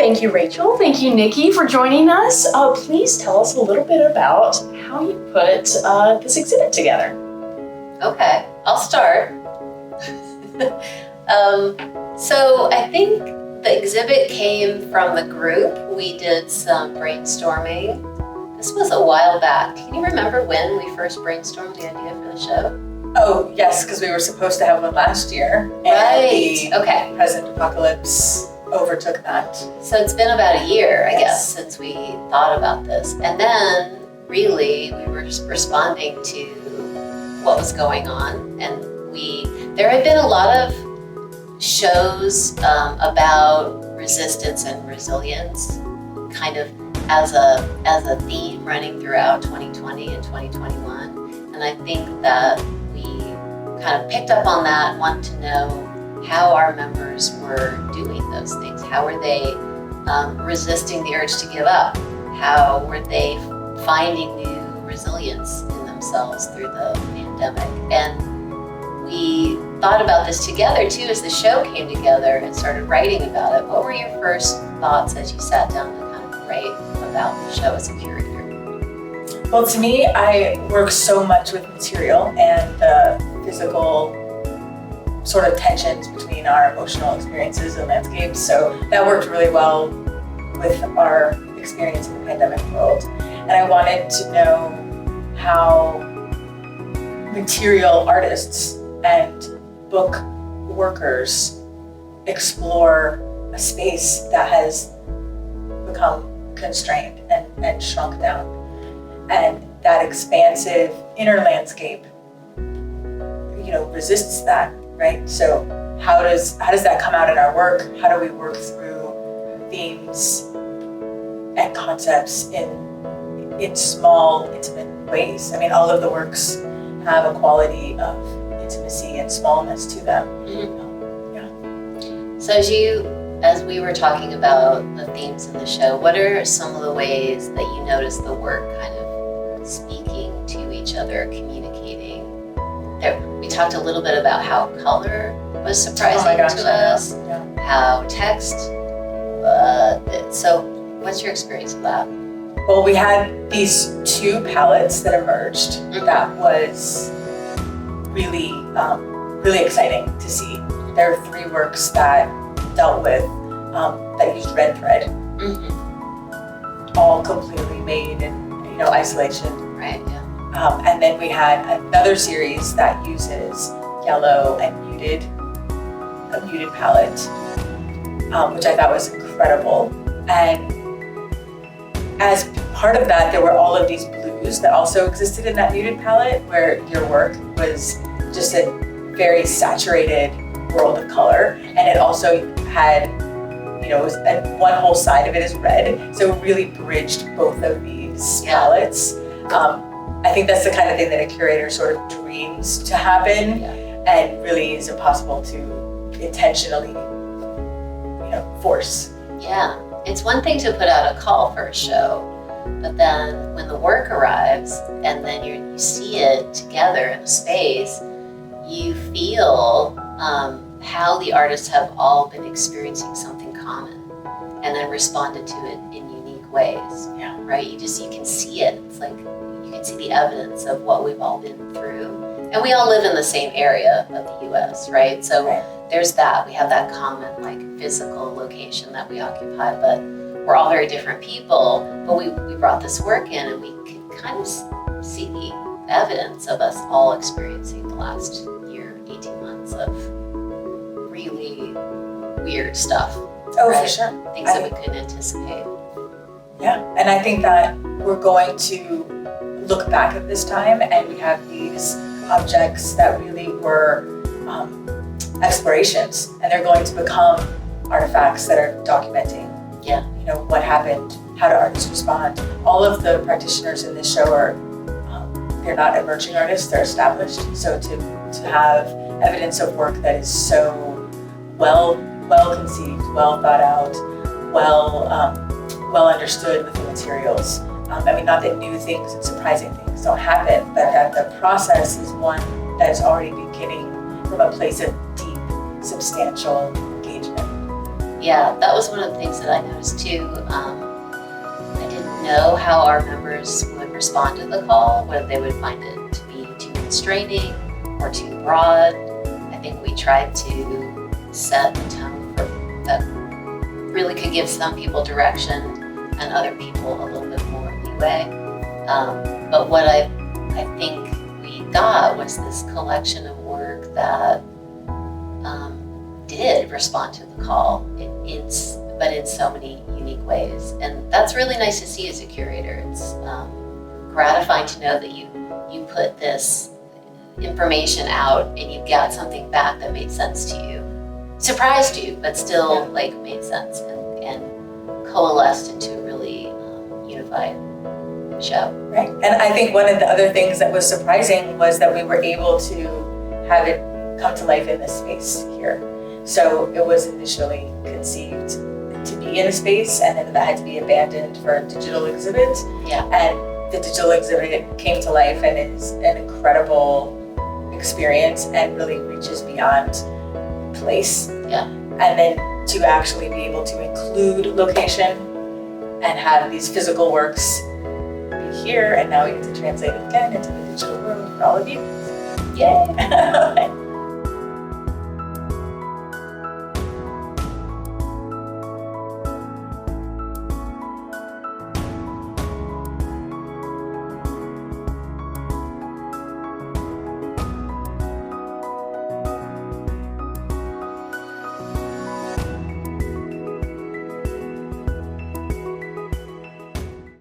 Thank you, Rachel. Thank you, Nikki, for joining us. Please tell us a little bit about how you put this exhibit together. Okay, I'll start. So I think the exhibit came from the group. We did some brainstorming. This was a while back. Can you remember when we first brainstormed the idea for the show? Oh, yes, because we were supposed to have one last year. Right, And okay. the present apocalypse overtook that. So it's been about a year, I guess, since we thought about this. And then, really, we were responding to what was going on. And there had been a lot of shows about resistance and resilience, kind of as a theme running throughout 2020 and 2021. And I think that we kind of picked up on that, wanted to know how our members were doing those things. How were they resisting the urge to give up? How were they finding new resilience in themselves through the pandemic? And we thought about this together too as the show came together and started writing about it. What were your first thoughts as you sat down to kind of write about the show as a curator? Well, to me, I work so much with material and the physical sort of tensions between our emotional experiences and landscapes. So that worked really well with our experience in the pandemic world. And I wanted to know how material artists and book workers explore a space that has become constrained and shrunk down. And that expansive inner landscape, resists that, right? So how does that come out in our work? How do we work through themes and concepts in small, intimate ways? I mean, all of the works have a quality of intimacy and smallness to them. Mm-hmm. So as we were talking about the themes in the show, what are some of the ways that you notice the work kind of speaking to each other, communicating? We talked a little bit about how color was surprising to us, how text. So what's your experience of that? Well, we had these two palettes that emerged. Mm-hmm. That was really, really exciting to see. There are three works that dealt with, that used red thread, Mm-hmm. all completely made in, isolation. Right, yeah. And then we had another series that uses yellow and a muted palette, which I thought was incredible. And as part of that, there were all of these blues that also existed in that muted palette, where your work was just a very saturated world of color. And it also had, one whole side of it is red. So it really bridged both of these palettes. I think that's the kind of thing that a curator sort of dreams to happen, and really is impossible to intentionally, force. Yeah, it's one thing to put out a call for a show, but then when the work arrives and then you see it together in a space, you feel how the artists have all been experiencing something common and then responded to it in unique ways. Yeah. Right? You can see it. It's like you can see the evidence of what we've all been through. And we all live in the same area of the US, right? So there's that. We have that common physical location that we occupy, but we're all very different people. But we brought this work in and we could kind of see the evidence of us all experiencing the last year, 18 months of really weird stuff. Oh, right? for sure. Things that we couldn't anticipate. Yeah, and I think that we're going to look back at this time, and we have these objects that really were explorations, and they're going to become artifacts that are documenting, what happened, how do artists respond. All of the practitioners in this show are, they're not emerging artists, they're established. So to have evidence of work that is so well conceived, well thought out, well understood with the materials. Not that new things and surprising things don't happen, but that the process is one that is already beginning from a place of deep, substantial engagement. Yeah, that was one of the things that I noticed too. I didn't know how our members would respond to the call, whether they would find it to be too constraining or too broad. I think we tried to set the tone that really could give some people direction and other people a little bit more leeway. But what I think we got was this collection of work that did respond to the call, but in so many unique ways. And that's really nice to see as a curator. It's gratifying to know that you put this information out and you got something back that made sense to you. Surprised you, but still like made sense and coalesced into a really unified show. Right. And I think one of the other things that was surprising was that we were able to have it come to life in this space here. So it was initially conceived to be in a space, and then that had to be abandoned for a digital exhibit. Yeah. And the digital exhibit came to life and is an incredible experience and really reaches beyond place. Yeah. And then to actually be able to include location and have these physical works be here, and now we get to translate it again into the digital world for all of you. Yay!